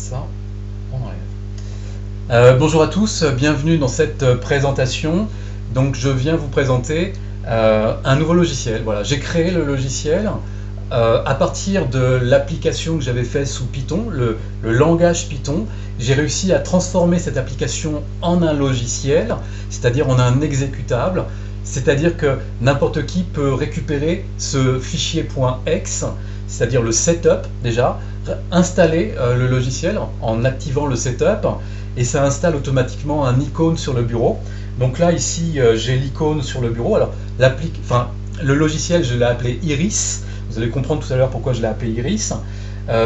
Ça, on enlève. Bonjour à tous, bienvenue dans cette présentation. Donc je viens vous présenter un nouveau logiciel. Voilà, j'ai créé le logiciel à partir de l'application que j'avais faite sous Python, le langage Python. J'ai réussi à transformer cette application en un logiciel, c'est-à-dire en un exécutable. C'est-à-dire que n'importe qui peut récupérer ce fichier .x, c'est-à-dire le setup déjà, installer le logiciel en activant le setup et ça installe automatiquement un icône sur le bureau. Donc là ici j'ai l'icône sur le bureau. Alors le logiciel je l'ai appelé Iris, vous allez comprendre tout à l'heure pourquoi je l'ai appelé Iris.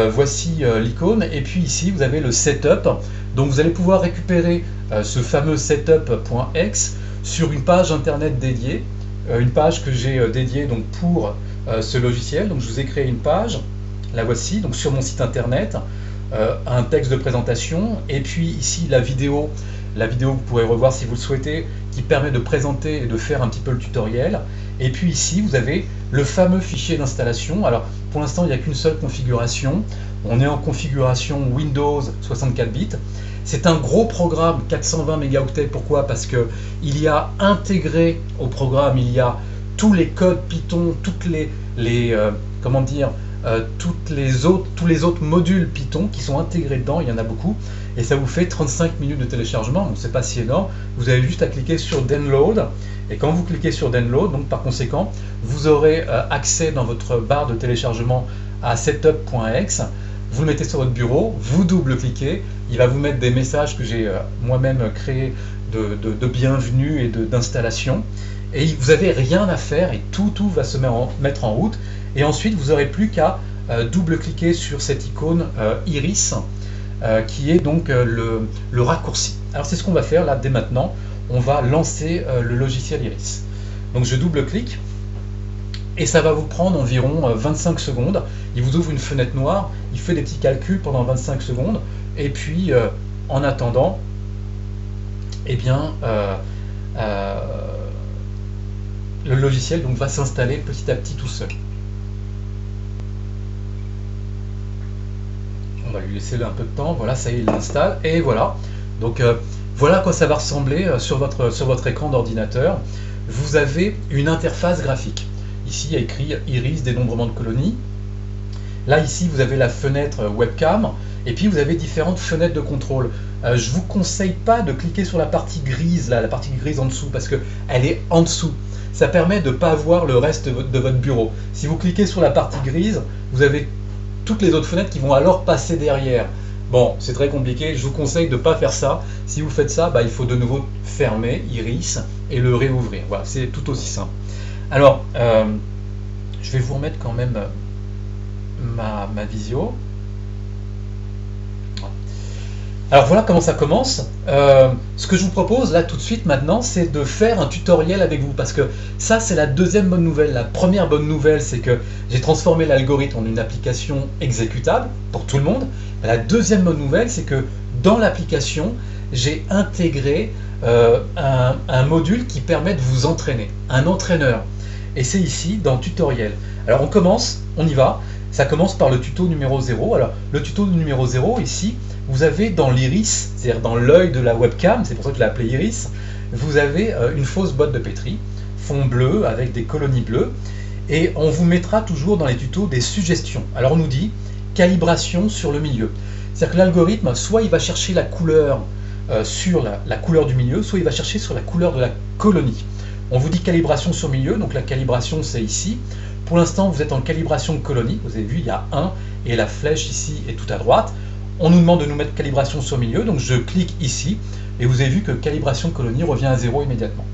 Voici l'icône et puis ici vous avez le setup. Donc vous allez pouvoir récupérer ce fameux setup.x sur une page internet dédiée, une page que j'ai dédiée donc pour ce logiciel. Donc je vous ai créé une page, la voici, donc sur mon site internet, un texte de présentation et puis ici la vidéo vous pourrez revoir si vous le souhaitez, qui permet de présenter et de faire un petit peu le tutoriel. Et puis ici vous avez le fameux fichier d'installation. Alors pour l'instant il n'y a qu'une seule configuration, on est en configuration Windows 64 bits. C'est un gros programme, 420 mégaoctets. Pourquoi? Parce que il y a intégré au programme, il y a tous les codes Python, tous les autres modules Python qui sont intégrés dedans. Il y en a beaucoup et ça vous fait 35 minutes de téléchargement. Donc c'est pas si énorme. Vous avez juste à cliquer sur Download et quand vous cliquez sur Download, donc par conséquent, vous aurez accès dans votre barre de téléchargement à setup.x. Vous le mettez sur votre bureau, vous double-cliquez, il va vous mettre des messages que j'ai moi-même créés de bienvenue et d'installation. Et vous n'avez rien à faire et tout va se mettre en route. Et ensuite, vous n'aurez plus qu'à double-cliquer sur cette icône Iris, qui est donc le raccourci. Alors c'est ce qu'on va faire là dès maintenant. On va lancer le logiciel Iris. Donc je double-clique. Et ça va vous prendre environ 25 secondes. Il vous ouvre une fenêtre noire, il fait des petits calculs pendant 25 secondes, et puis en attendant, eh bien, le logiciel donc, va s'installer petit à petit tout seul. On va lui laisser un peu de temps, voilà, ça y est, il l'installe, et voilà. Donc voilà à quoi ça va ressembler sur votre écran d'ordinateur. Vous avez une interface graphique. Ici, il y a écrit Iris, dénombrement de colonies. Là, ici, vous avez la fenêtre webcam. Et puis, vous avez différentes fenêtres de contrôle. Je ne vous conseille pas de cliquer sur la partie grise, là, la partie grise en dessous, parce qu'elle est en dessous. Ça permet de ne pas voir le reste de votre bureau. Si vous cliquez sur la partie grise, vous avez toutes les autres fenêtres qui vont alors passer derrière. Bon, c'est très compliqué. Je vous conseille de ne pas faire ça. Si vous faites ça, il faut de nouveau fermer Iris et le réouvrir. Voilà, c'est tout aussi simple. Alors, je vais vous remettre quand même ma visio. Alors voilà comment ça commence. Ce que je vous propose là tout de suite maintenant, c'est de faire un tutoriel avec vous parce que ça c'est la deuxième bonne nouvelle. La première bonne nouvelle, c'est que j'ai transformé l'algorithme en une application exécutable pour tout le monde. La deuxième bonne nouvelle, c'est que dans l'application, j'ai intégré un module qui permet de vous entraîner, un entraîneur. Et c'est ici dans tutoriel. Alors on commence, on y va. Ça commence par le tuto numéro 0. Alors le tuto numéro 0 ici, vous avez dans l'iris, c'est-à-dire dans l'œil de la webcam, c'est pour ça que je l'ai appelé iris, vous avez une fausse boîte de pétri, fond bleu avec des colonies bleues. Et on vous mettra toujours dans les tutos des suggestions. Alors on nous dit calibration sur le milieu. C'est-à-dire que l'algorithme, soit il va chercher la couleur sur la couleur du milieu, soit il va chercher sur la couleur de la colonie. On vous dit calibration sur milieu, donc la calibration c'est ici. Pour l'instant vous êtes en calibration de colonie, vous avez vu il y a 1 et la flèche ici est tout à droite. On nous demande de nous mettre calibration sur milieu, donc je clique ici et vous avez vu que calibration colonie revient à 0 immédiatement.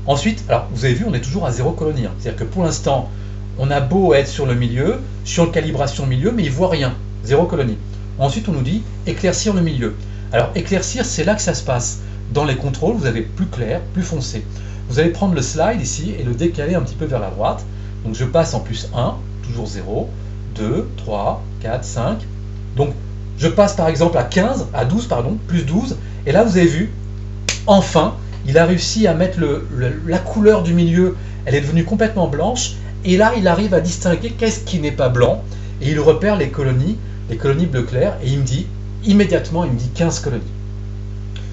Ensuite, alors vous avez vu on est toujours à 0 colonie, c'est-à-dire que pour l'instant on a beau être sur le milieu, je suis en calibration milieu mais il ne voit rien, 0 colonie. Ensuite on nous dit éclaircir le milieu. Alors éclaircir c'est là que ça se passe. Dans les contrôles vous avez plus clair, plus foncé. Vous allez prendre le slide ici et le décaler un petit peu vers la droite. Donc je passe en plus 1, toujours 0, 2, 3, 4, 5. Donc je passe par exemple à 15, à 12 pardon, plus 12. Et là vous avez vu, enfin, il a réussi à mettre la couleur du milieu, elle est devenue complètement blanche. Et là il arrive à distinguer qu'est-ce qui n'est pas blanc. Et il repère les colonies bleu clair et il me dit immédiatement il me dit 15 colonies.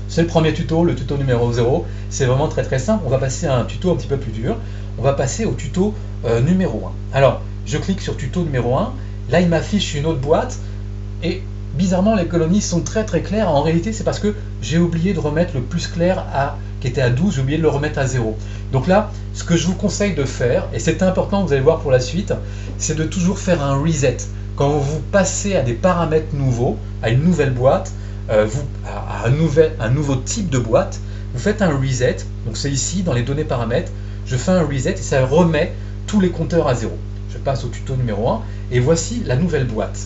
C'est le premier tuto, le tuto numéro 0, c'est vraiment très très simple. On va passer à un tuto un petit peu plus dur. On va passer au tuto numéro 1. Alors, je clique sur tuto numéro 1, là il m'affiche une autre boîte, et bizarrement les colonies sont très très claires. En réalité c'est parce que j'ai oublié de remettre le plus clair qui était à 12, j'ai oublié de le remettre à 0. Donc là, ce que je vous conseille de faire, et c'est important, vous allez voir pour la suite, c'est de toujours faire un reset. Quand vous passez à des paramètres nouveaux, à une nouvelle boîte, à un nouveau type de boîte, vous faites un reset. Donc c'est ici dans les données paramètres, je fais un reset et ça remet tous les compteurs à 0. Je passe au tuto numéro 1 et voici la nouvelle boîte.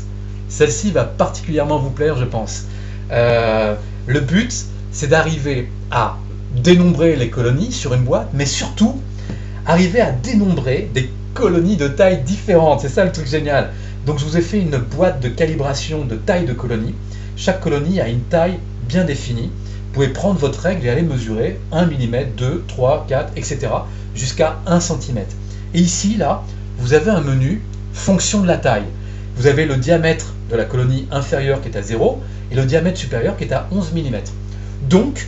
Celle-ci va particulièrement vous plaire, je pense. Le but, c'est d'arriver à dénombrer les colonies sur une boîte, mais surtout arriver à dénombrer des colonies de tailles différentes. C'est ça le truc génial. Donc je vous ai fait une boîte de calibration de taille de colonies. Chaque colonie a une taille bien définie. Vous pouvez prendre votre règle et aller mesurer 1 mm, 2, 3, 4, etc. jusqu'à 1 cm. Et ici, là, vous avez un menu fonction de la taille. Vous avez le diamètre de la colonie inférieure qui est à 0 et le diamètre supérieur qui est à 11 mm. Donc,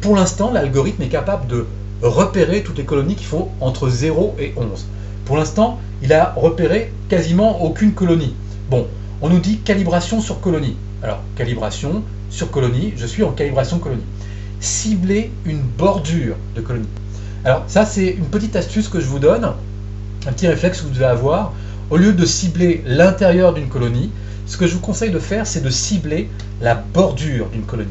pour l'instant, l'algorithme est capable de repérer toutes les colonies qui font entre 0 et 11. Pour l'instant, il a repéré quasiment aucune colonie. Bon, on nous dit calibration sur colonie. Alors, calibration sur colonie, je suis en calibration colonie. Cibler une bordure de colonie. Alors, ça, c'est une petite astuce que je vous donne, un petit réflexe que vous devez avoir. Au lieu de cibler l'intérieur d'une colonie, ce que je vous conseille de faire, c'est de cibler la bordure d'une colonie.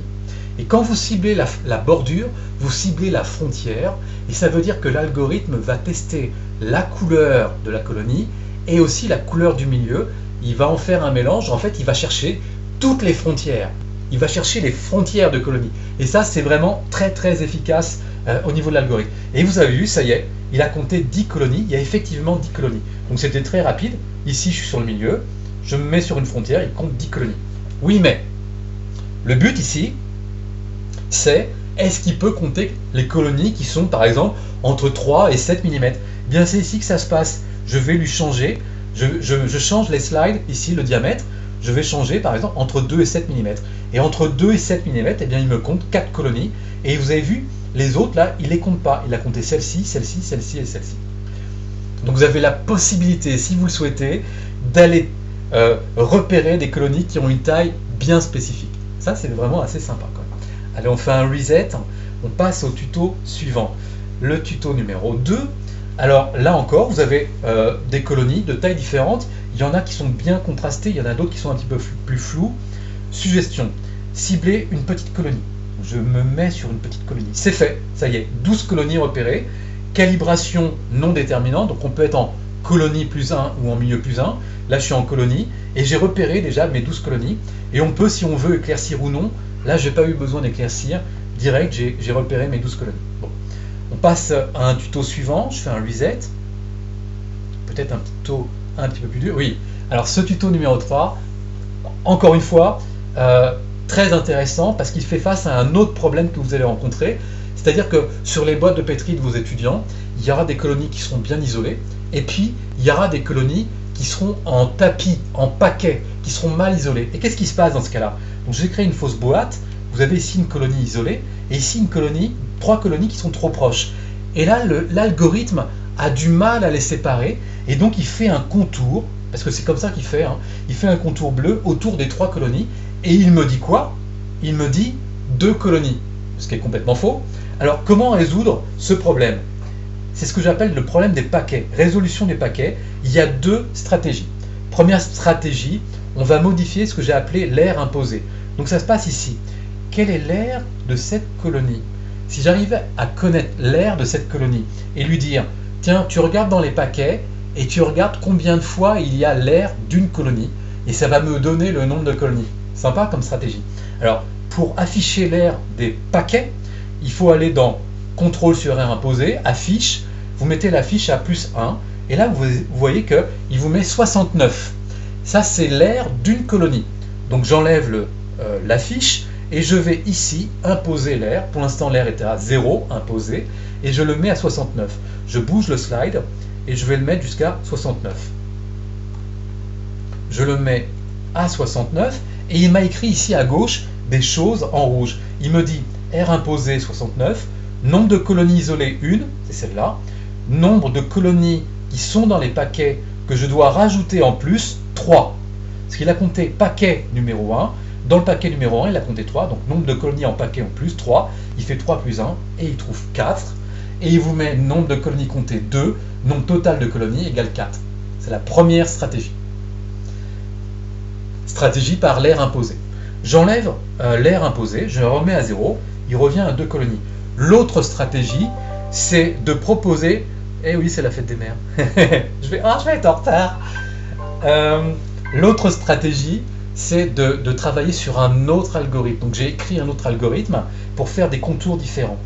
Et quand vous ciblez la bordure, vous ciblez la frontière, et ça veut dire que l'algorithme va tester la couleur de la colonie et aussi la couleur du milieu. Il va en faire un mélange, en fait il va chercher toutes les frontières. Il va chercher les frontières de colonie. Et ça c'est vraiment très très efficace au niveau de l'algorithme. Et vous avez vu, ça y est, il a compté 10 colonies, il y a effectivement 10 colonies. Donc c'était très rapide, ici je suis sur le milieu, je me mets sur une frontière, il compte 10 colonies. Oui mais, le but ici, c'est est-ce qu'il peut compter les colonies qui sont par exemple entre 3 et 7 mm. Bien c'est ici que ça se passe. Je vais lui changer, je change les slides, ici le diamètre, je vais changer par exemple entre 2 et 7 mm. Et entre 2 et 7 mm, eh bien, il me compte 4 colonies. Et vous avez vu, les autres là, il ne les compte pas. Il a compté celle-ci, celle-ci, celle-ci et celle-ci. Donc vous avez la possibilité, si vous le souhaitez, d'aller repérer des colonies qui ont une taille bien spécifique. Ça c'est vraiment assez sympa quand même. Allez, on fait un reset, on passe au tuto suivant. Le tuto numéro 2. Alors là encore, vous avez des colonies de tailles différentes. Il y en a qui sont bien contrastées, il y en a d'autres qui sont un petit peu plus floues. Suggestion, cibler une petite colonie. Je me mets sur une petite colonie. C'est fait, ça y est, 12 colonies repérées. Calibration non déterminante, donc on peut être en colonie plus 1 ou en milieu plus 1. Là, je suis en colonie et j'ai repéré déjà mes 12 colonies. Et on peut, si on veut, éclaircir ou non. Là, je n'ai pas eu besoin d'éclaircir. Direct, j'ai repéré mes 12 colonies. Bon. On passe à un tuto suivant. Je fais un reset. Peut-être un tuto un petit peu plus dur. Oui. Alors, ce tuto numéro 3, encore une fois, très intéressant parce qu'il fait face à un autre problème que vous allez rencontrer. C'est-à-dire que sur les boîtes de pétri de vos étudiants, il y aura des colonies qui seront bien isolées. Et puis, il y aura des colonies qui seront en tapis, en paquets, qui seront mal isolées. Et qu'est-ce qui se passe dans ce cas-là? Donc j'ai créé une fausse boîte, vous avez ici une colonie isolée, et ici une colonie, 3 colonies qui sont trop proches. Et là, l'algorithme a du mal à les séparer, et donc il fait un contour, parce que c'est comme ça qu'il fait, hein, il fait un contour bleu autour des 3 colonies, et il me dit quoi? Il me dit 2 colonies, ce qui est complètement faux. Alors comment résoudre ce problème? C'est ce que j'appelle le problème des paquets, résolution des paquets. Il y a 2 stratégies. Première stratégie, on va modifier ce que j'ai appelé l'aire imposé. Donc ça se passe ici. Quelle est l'aire de cette colonie? Si j'arrive à connaître l'aire de cette colonie et lui dire, tiens, tu regardes dans les paquets et tu regardes combien de fois il y a l'aire d'une colonie, et ça va me donner le nombre de colonies. Sympa comme stratégie. Alors, pour afficher l'aire des paquets, il faut aller dans contrôle sur aire imposé, affiche, vous mettez l'affiche à +1, et là vous voyez qu'il vous met 69. Ça c'est l'aire d'une colonie. Donc j'enlève l'affiche et je vais ici imposer l'aire. Pour l'instant l'aire était à 0, imposé, et je le mets à 69. Je bouge le slide et je vais le mettre jusqu'à 69. Je le mets à 69, et il m'a écrit ici à gauche des choses en rouge. Il me dit R imposé 69, nombre de colonies isolées 1, c'est celle-là, nombre de colonies qui sont dans les paquets que je dois rajouter en plus 3. Parce qu'il a compté paquet numéro 1, dans le paquet numéro 1 il a compté 3, donc nombre de colonies en paquet en plus 3, il fait 3 plus 1 et il trouve 4, et il vous met nombre de colonies compté 2, nombre total de colonies égale 4. C'est la première stratégie. Stratégie par l'air imposé. J'enlève l'air imposé, je le remets à 0, il revient à 2 colonies. L'autre stratégie, c'est de proposer... Eh oui, c'est la fête des mères. je vais être en retard. L'autre stratégie, c'est de travailler sur un autre algorithme. Donc j'ai écrit un autre algorithme pour faire des contours différents.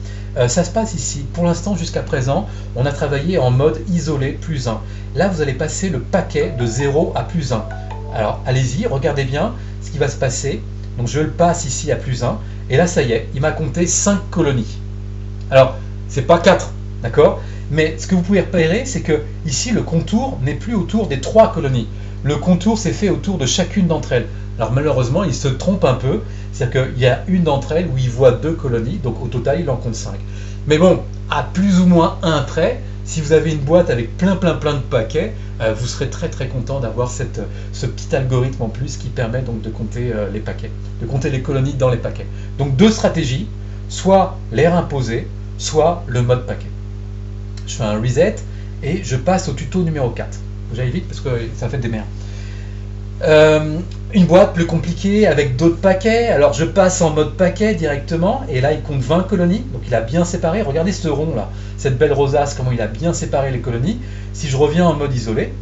Ça se passe ici. Pour l'instant, jusqu'à présent, on a travaillé en mode isolé plus 1. Là, vous allez passer le paquet de 0 à plus 1. Alors, allez-y, regardez bien ce qui va se passer. Donc, je le passe ici à plus 1. Et là, ça y est, il m'a compté 5 colonies. Alors, c'est pas 4, d'accord? Mais ce que vous pouvez repérer, c'est que ici, le contour n'est plus autour des 3 colonies. Le contour s'est fait autour de chacune d'entre elles. Alors malheureusement, il se trompe un peu, c'est-à-dire qu'il y a une d'entre elles où il voit 2 colonies, donc au total, il en compte 5. Mais bon, à plus ou moins un trait, si vous avez une boîte avec plein de paquets, vous serez très content d'avoir ce petit algorithme en plus qui permet donc de compter les paquets, de compter les colonies dans les paquets. Donc deux stratégies, soit l'air imposé, soit le mode paquet. Je fais un reset et je passe au tuto numéro 4. J'aille vite parce que ça fait des merdes. Une boîte plus compliquée avec d'autres paquets. Alors je passe en mode paquet directement et là il compte 20 colonies. Donc il a bien séparé. Regardez ce rond là, cette belle rosace, comment il a bien séparé les colonies. Si je reviens en mode isolé,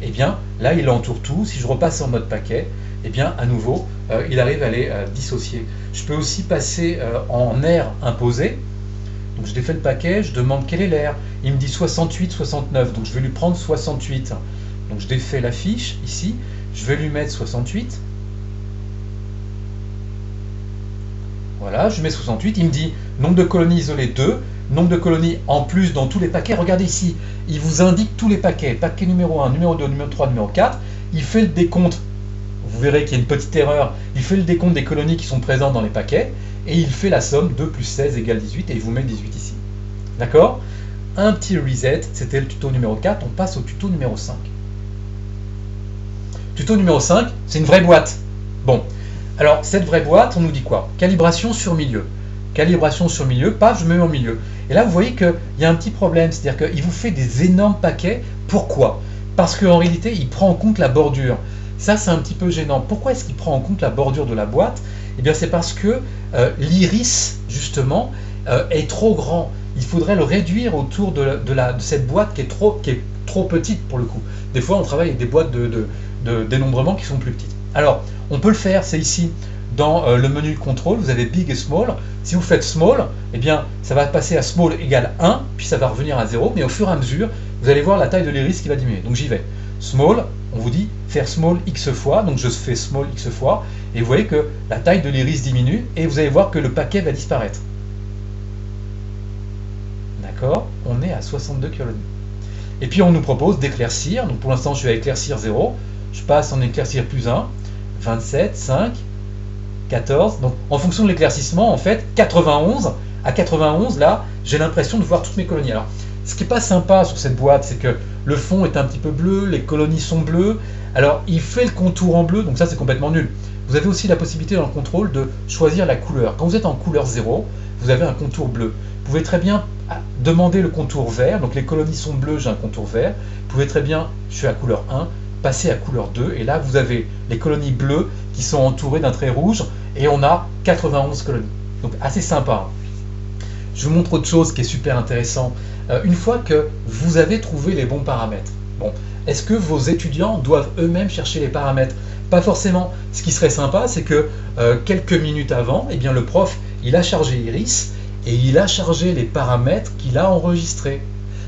eh bien là il entoure tout. Si je repasse en mode paquet, eh bien à nouveau il arrive à les dissocier. Je peux aussi passer en air imposé. Donc je défais le paquet, je demande quel est l'air. Il me dit 68, 69, donc je vais lui prendre 68. Donc je défais la fiche ici, je vais lui mettre 68. Voilà, je mets 68, il me dit nombre de colonies isolées 2, nombre de colonies en plus dans tous les paquets. Regardez ici, il vous indique tous les paquets, paquet numéro 1, numéro 2, numéro 3, numéro 4. Il fait le décompte, vous verrez qu'il y a une petite erreur, il fait le décompte des colonies qui sont présentes dans les paquets. Et il fait la somme 2 plus 16 égale 18 et il vous met 18 ici. D'accord? Un petit reset, c'était le tuto numéro 4, on passe au tuto numéro 5. Tuto numéro 5, c'est une vraie boîte. Bon, alors cette vraie boîte, on nous dit quoi? Calibration sur milieu. Calibration sur milieu, paf, je me mets au milieu. Et là, vous voyez qu'il y a un petit problème, c'est-à-dire qu'il vous fait des énormes paquets. Pourquoi? Parce qu'en réalité, il prend en compte la bordure. Ça, c'est un petit peu gênant. Pourquoi est-ce qu'il prend en compte la bordure de la boîte? Eh bien, c'est parce que l'iris, justement, est trop grand. Il faudrait le réduire autour de cette boîte qui est trop petite pour le coup. Des fois, on travaille avec des boîtes de dénombrement qui sont plus petites. Alors, on peut le faire, c'est ici, dans le menu contrôle, vous avez Big et Small. Si vous faites Small, eh bien, ça va passer à Small égale 1, puis ça va revenir à 0, mais au fur et à mesure, vous allez voir la taille de l'iris qui va diminuer. Donc j'y vais. Small, on vous dit faire Small X fois, donc je fais Small X fois, et vous voyez que la taille de l'iris diminue, et vous allez voir que le paquet va disparaître. D'accord? On est à 62 colonies. Et puis on nous propose d'éclaircir, donc pour l'instant je vais éclaircir 0, je passe en éclaircir plus 1, 27, 5, 14, donc en fonction de l'éclaircissement, en fait, 91, à 91, là, j'ai l'impression de voir toutes mes colonies. Alors, ce qui n'est pas sympa sur cette boîte, c'est que le fond est un petit peu bleu, les colonies sont bleues, alors il fait le contour en bleu, donc ça c'est complètement nul. Vous avez aussi la possibilité dans le contrôle de choisir la couleur. Quand vous êtes en couleur 0, vous avez un contour bleu. Vous pouvez très bien demander le contour vert, donc les colonies sont bleues, j'ai un contour vert. Vous pouvez très bien, je suis à couleur 1, passer à couleur 2, et là vous avez les colonies bleues qui sont entourées d'un trait rouge, et on a 91 colonies. Donc assez sympa. Je vous montre autre chose qui est super intéressant. Une fois que vous avez trouvé les bons paramètres, bon, est-ce que vos étudiants doivent eux-mêmes chercher les paramètres? Pas forcément. Ce qui serait sympa, c'est que quelques minutes avant, eh bien, le prof, il a chargé Iris, et il a chargé les paramètres qu'il a enregistrés.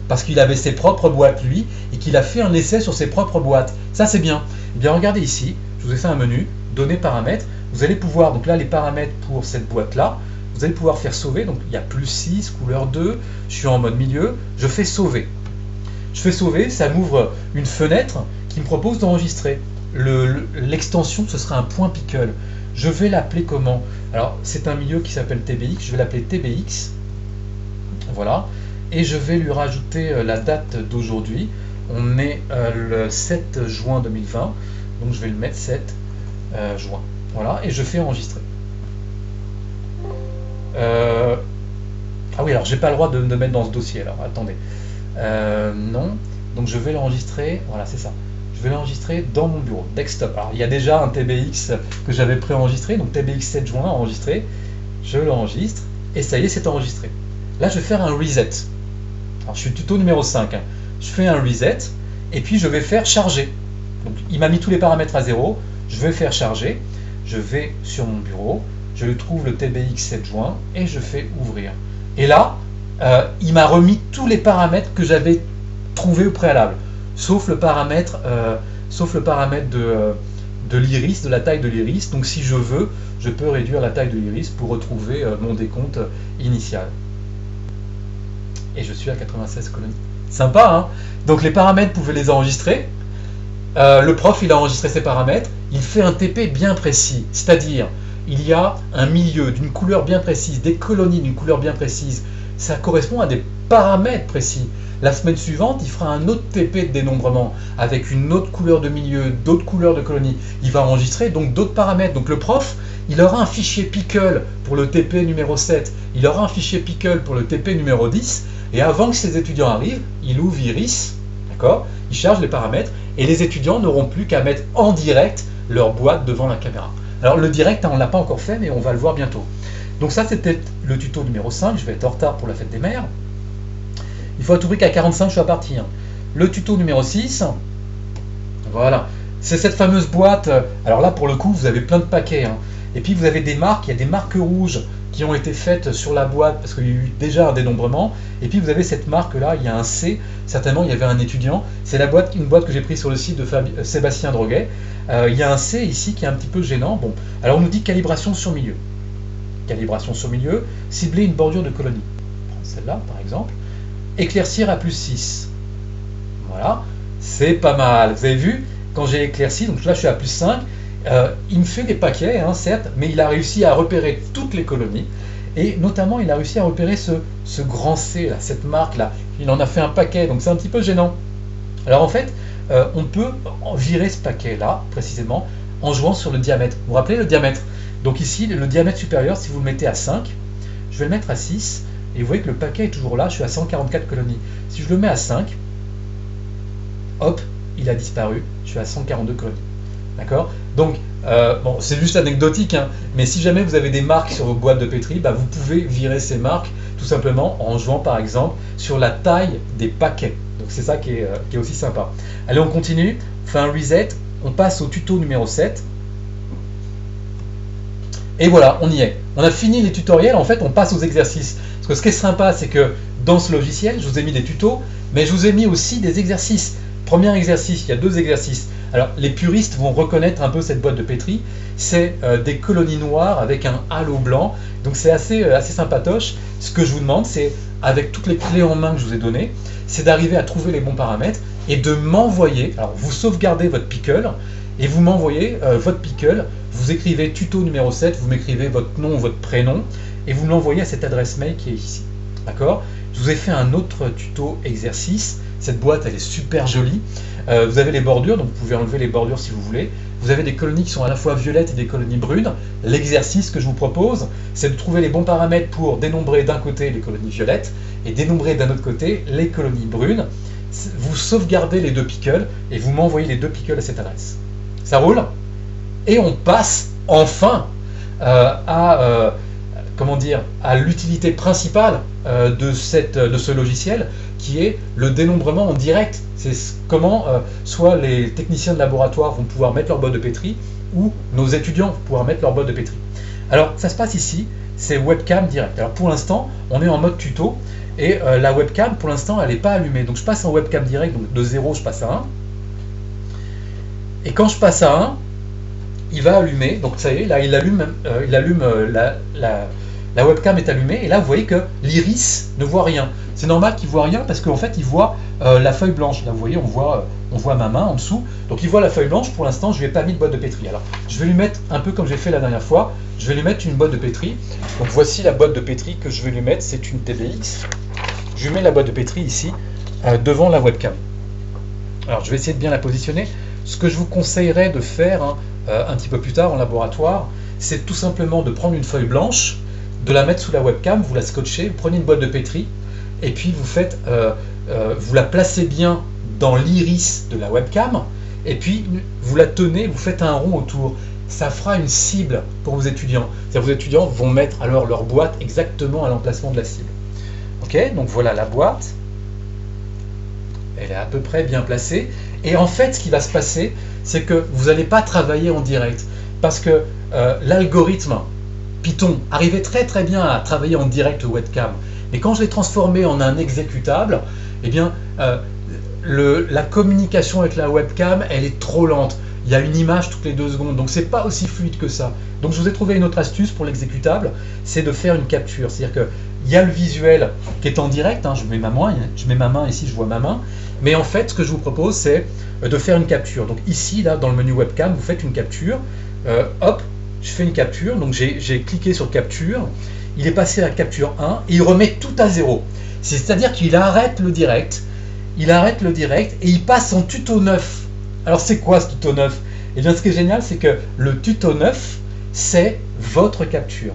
Parce qu'il avait ses propres boîtes, lui, et qu'il a fait un essai sur ses propres boîtes. Ça, c'est bien. Eh bien, regardez ici, je vous ai fait un menu, données paramètres. Vous allez pouvoir, donc là, les paramètres pour cette boîte-là, vous allez pouvoir faire sauver. Donc, il y a plus 6, couleur 2, je suis en mode milieu, je fais sauver. Je fais sauver, ça m'ouvre une fenêtre qui me propose d'enregistrer. l'extension, ce sera un point pickle. Je vais l'appeler comment? Alors, c'est un milieu qui s'appelle TBX, je vais l'appeler TBX. Voilà. Et je vais lui rajouter la date d'aujourd'hui. On est le 7 juin 2020, donc je vais le mettre 7 juin. Voilà, et je fais enregistrer. Ah oui, alors j'ai pas le droit de me mettre dans ce dossier, alors attendez. Non, donc je vais l'enregistrer, voilà, c'est ça. Je vais l'enregistrer dans mon bureau, desktop. Alors il y a déjà un TBX que j'avais préenregistré, donc TBX 7 juin enregistré. Je l'enregistre, et ça y est, c'est enregistré. Là, je vais faire un reset. Alors je suis tuto numéro 5. Hein. Je fais un reset, et puis je vais faire charger. Donc il m'a mis tous les paramètres à 0. Je vais faire charger. Je vais sur mon bureau, je le trouve le TBX 7 juin, et je fais ouvrir. Et là, il m'a remis tous les paramètres que j'avais trouvés au préalable, sauf le paramètre de l'iris, de la taille de l'iris. Donc si je veux, je peux réduire la taille de l'iris pour retrouver mon décompte initial. Et je suis à 96 colonies. Sympa, hein? Donc les paramètres, vous pouvez les enregistrer. Le prof, il a enregistré ses paramètres. Il fait un TP bien précis, c'est-à-dire il y a un milieu d'une couleur bien précise, des colonies d'une couleur bien précise. Ça correspond à des paramètres précis. La semaine suivante, il fera un autre TP de dénombrement avec une autre couleur de milieu, d'autres couleurs de colonies. Il va enregistrer donc d'autres paramètres. Donc le prof, il aura un fichier pickle pour le TP numéro 7, il aura un fichier pickle pour le TP numéro 10, et avant que ses étudiants arrivent, il ouvre Iris, d'accord, il charge les paramètres, et les étudiants n'auront plus qu'à mettre en direct leur boîte devant la caméra. Alors le direct, on ne l'a pas encore fait, mais on va le voir bientôt. Donc ça, c'était le tuto numéro 5, je vais être en retard pour la fête des mères. Il faut à tout prix qu'à 45, je sois parti. Hein. Le tuto numéro 6, voilà, c'est cette fameuse boîte. Alors là, pour le coup, vous avez plein de paquets. Hein. Et puis, vous avez des marques, il y a des marques rouges qui ont été faites sur la boîte parce qu'il y a eu déjà un dénombrement. Et puis, vous avez cette marque-là, il y a un C. Certainement, il y avait un étudiant. C'est une boîte que j'ai prise sur le site de Sébastien Droguet. Il y a un C ici qui est un petit peu gênant. Bon, alors on nous dit calibration sur milieu. Calibration sur milieu, cibler une bordure de colonie. Celle-là, par exemple. Éclaircir à plus 6. Voilà, c'est pas mal. Vous avez vu, quand j'ai éclairci, donc là je suis à plus 5, il me fait des paquets, hein, certes, mais il a réussi à repérer toutes les colonies, et notamment il a réussi à repérer ce grand C, là, cette marque-là. Il en a fait un paquet, donc c'est un petit peu gênant. Alors en fait, on peut virer ce paquet-là, précisément, en jouant sur le diamètre. Vous vous rappelez le diamètre? Donc ici, le diamètre supérieur, si vous le mettez à 5, je vais le mettre à 6, et vous voyez que le paquet est toujours là, je suis à 144 colonies. Si je le mets à 5, hop, il a disparu, je suis à 142 colonies. D'accord? Donc, bon, c'est juste anecdotique, hein, mais si jamais vous avez des marques sur vos boîtes de pétri, bah, vous pouvez virer ces marques tout simplement en jouant par exemple sur la taille des paquets. Donc c'est ça qui est aussi sympa. Allez, on continue, on fait un reset, on passe au tuto numéro 7. Et voilà, on y est. On a fini les tutoriels, en fait on passe aux exercices. Parce que ce qui est sympa, c'est que dans ce logiciel, je vous ai mis des tutos, mais je vous ai mis aussi des exercices. Premier exercice, il y a 2 exercices. Alors les puristes vont reconnaître un peu cette boîte de pétri. C'est des colonies noires avec un halo blanc. Donc c'est assez sympatoche. Ce que je vous demande, c'est, avec toutes les clés en main que je vous ai données, c'est d'arriver à trouver les bons paramètres et de m'envoyer, alors vous sauvegardez votre pickle, et vous m'envoyez votre pickle, vous écrivez tuto numéro 7, vous m'écrivez votre nom, votre prénom, et vous me l'envoyez à cette adresse mail qui est ici. D'accord? Je vous ai fait un autre tuto exercice. Cette boîte, elle est super jolie. Vous avez les bordures, donc vous pouvez enlever les bordures si vous voulez. Vous avez des colonies qui sont à la fois violettes et des colonies brunes. L'exercice que je vous propose, c'est de trouver les bons paramètres pour dénombrer d'un côté les colonies violettes et dénombrer d'un autre côté les colonies brunes. Vous sauvegardez les 2 pickles et vous m'envoyez les 2 pickles à cette adresse. Ça roule? Et on passe enfin à l'utilité principale de ce logiciel, qui est le dénombrement en direct. C'est comment soit les techniciens de laboratoire vont pouvoir mettre leur boîte de pétri, ou nos étudiants vont pouvoir mettre leur boîte de pétri. Alors ça se passe ici, c'est webcam direct. Alors pour l'instant, on est en mode tuto, et la webcam pour l'instant elle n'est pas allumée. Donc je passe en webcam direct, donc de 0 je passe à 1. Et quand je passe à 1, il va allumer, donc ça y est, là il allume la webcam est allumée, et là vous voyez que l'iris ne voit rien. C'est normal qu'il ne voit rien parce qu'en fait il voit la feuille blanche. Là vous voyez, on on voit ma main en dessous. Donc il voit la feuille blanche, pour l'instant je lui ai pas mis de boîte de pétri. Alors je vais lui mettre un peu comme j'ai fait la dernière fois, je vais lui mettre une boîte de pétri. Donc voici la boîte de pétri que je vais lui mettre, c'est une TBX. Je lui mets la boîte de pétri ici, devant la webcam. Alors je vais essayer de bien la positionner. Ce que je vous conseillerais de faire un petit peu plus tard en laboratoire, c'est tout simplement de prendre une feuille blanche, de la mettre sous la webcam, vous la scotchez, vous prenez une boîte de pétri, et puis vous faites, vous la placez bien dans l'iris de la webcam, et puis vous la tenez, vous faites un rond autour. Ça fera une cible pour vos étudiants. C'est-à-dire vos étudiants vont mettre alors leur boîte exactement à l'emplacement de la cible. Ok, donc voilà la boîte. Elle est à peu près bien placée. Et en fait, ce qui va se passer, c'est que vous n'allez pas travailler en direct. Parce que l'algorithme Python arrivait très très bien à travailler en direct webcam. Mais quand je l'ai transformé en un exécutable, eh bien, la communication avec la webcam, elle est trop lente. Il y a une image toutes les 2 secondes, donc c'est pas aussi fluide que ça. Donc je vous ai trouvé une autre astuce pour l'exécutable, c'est de faire une capture. C'est-à-dire qu'il y a le visuel qui est en direct, je mets ma main ici, je vois ma main. Mais en fait, ce que je vous propose, c'est de faire une capture. Donc ici, là, dans le menu webcam, vous faites une capture. Hop, je fais une capture. Donc j'ai cliqué sur capture. Il est passé à capture 1 et il remet tout à 0. C'est-à-dire qu'il arrête le direct. Il arrête le direct et il passe en tuto 9. Alors c'est quoi ce tuto 9? Et bien ce qui est génial, c'est que le tuto 9, c'est votre capture.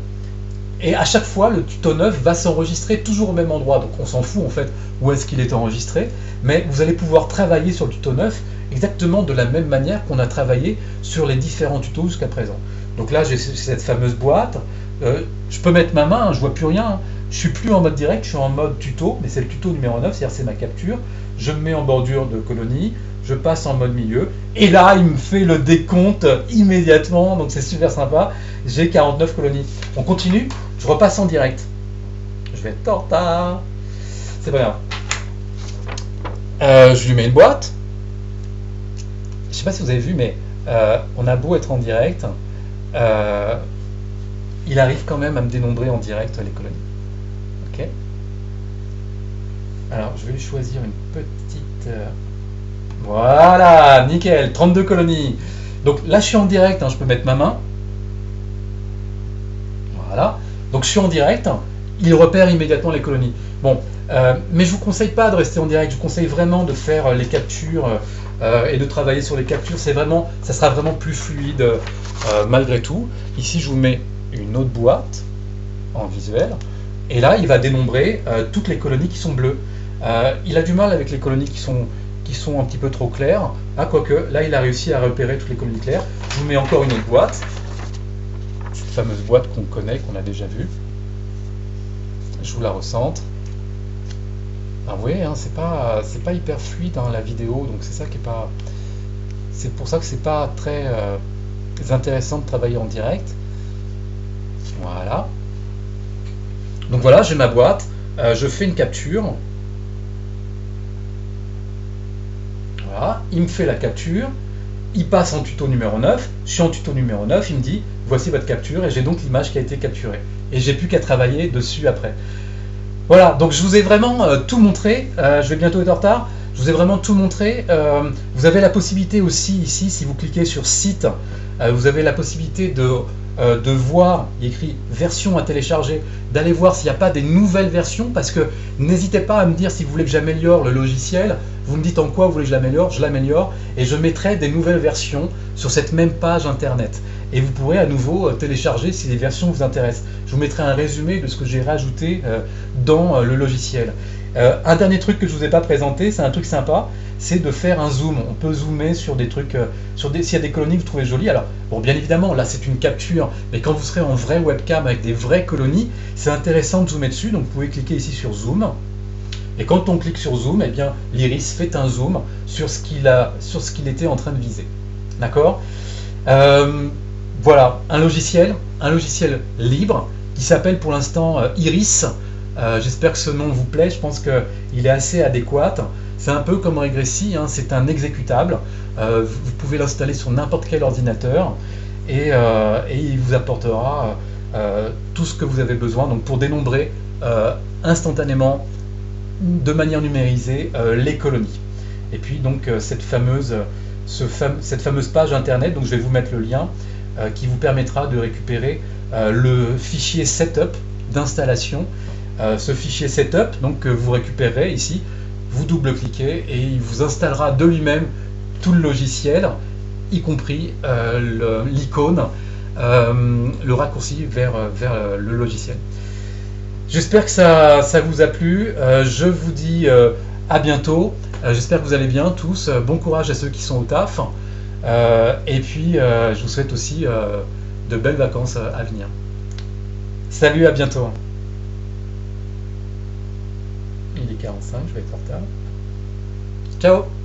Et à chaque fois, le tuto 9 va s'enregistrer toujours au même endroit. Donc on s'en fout en fait où est-ce qu'il est enregistré. Mais vous allez pouvoir travailler sur le tuto 9 exactement de la même manière qu'on a travaillé sur les différents tutos jusqu'à présent. Donc là, j'ai cette fameuse boîte. Je peux mettre ma main, je ne vois plus rien. Je ne suis plus en mode direct, je suis en mode tuto. Mais c'est le tuto numéro 9, c'est-à-dire c'est ma capture. Je me mets en bordure de colonie. Je passe en mode milieu, et là il me fait le décompte immédiatement, donc c'est super sympa. J'ai 49 colonies. On continue, je repasse en direct. Je vais être en retard, c'est pas grave. Je lui mets une boîte. Je sais pas si vous avez vu, mais on a beau être en direct, il arrive quand même à me dénombrer en direct les colonies. Ok. Alors je vais lui choisir une petite. Voilà, nickel, 32 colonies. Donc là, je suis en direct, je peux mettre ma main. Voilà. Donc je suis en direct, il repère immédiatement les colonies. Bon, mais je ne vous conseille pas de rester en direct, je vous conseille vraiment de faire les captures et de travailler sur les captures. Ça sera vraiment plus fluide malgré tout. Ici, je vous mets une autre boîte en visuel. Et là, il va dénombrer toutes les colonies qui sont bleues. Il a du mal avec les colonies qui sont un petit peu trop claires. Quoique, là, il a réussi à repérer toutes les colonies claires. Je vous mets encore une autre boîte. Cette fameuse boîte qu'on connaît, qu'on a déjà vue. Je vous la recentre. Ah oui, c'est pas hyper fluide la vidéo, donc c'est ça qui est pas. C'est pour ça que c'est pas très intéressant de travailler en direct. Voilà. Donc voilà, j'ai ma boîte. Je fais une capture. Voilà, il me fait la capture, il passe en tuto numéro 9, je suis en tuto numéro 9, il me dit voici votre capture et j'ai donc l'image qui a été capturée. Et j'ai plus qu'à travailler dessus après. Voilà, donc je vous ai vraiment tout montré, je vais bientôt être en retard, je vous ai vraiment tout montré. Vous avez la possibilité aussi ici, si vous cliquez sur site, vous avez la possibilité de voir, il y a écrit version à télécharger, d'aller voir s'il n'y a pas des nouvelles versions, parce que n'hésitez pas à me dire si vous voulez que j'améliore le logiciel, vous me dites en quoi vous voulez que je l'améliore, et je mettrai des nouvelles versions sur cette même page internet. Et vous pourrez à nouveau télécharger si les versions vous intéressent. Je vous mettrai un résumé de ce que j'ai rajouté dans le logiciel. Un dernier truc que je ne vous ai pas présenté, c'est un truc sympa, c'est de faire un zoom. On peut zoomer sur des trucs, s'il y a des colonies que vous trouvez jolies. Alors, bon, bien évidemment, là c'est une capture, mais quand vous serez en vraie webcam avec des vraies colonies, c'est intéressant de zoomer dessus. Donc vous pouvez cliquer ici sur zoom. Et quand on clique sur zoom, eh bien l'iris fait un zoom sur ce qu'il était en train de viser. D'accord? Voilà, un logiciel libre qui s'appelle pour l'instant Iris. J'espère que ce nom vous plaît, je pense qu'il est assez adéquat. C'est un peu comme Regressi, c'est un exécutable. Vous pouvez l'installer sur n'importe quel ordinateur et il vous apportera tout ce que vous avez besoin donc pour dénombrer instantanément, de manière numérisée, les colonies. Et puis donc cette fameuse page internet, donc je vais vous mettre le lien, qui vous permettra de récupérer le fichier setup d'installation. Ce fichier setup donc, que vous récupérez ici, vous double-cliquez et il vous installera de lui-même tout le logiciel, y compris l'icône, le raccourci vers le logiciel. J'espère que ça vous a plu. Je vous dis à bientôt. J'espère que vous allez bien tous. Bon courage à ceux qui sont au taf. Et puis, je vous souhaite aussi de belles vacances à venir. Salut, à bientôt. Il est 45, je vais être en retard. Ciao.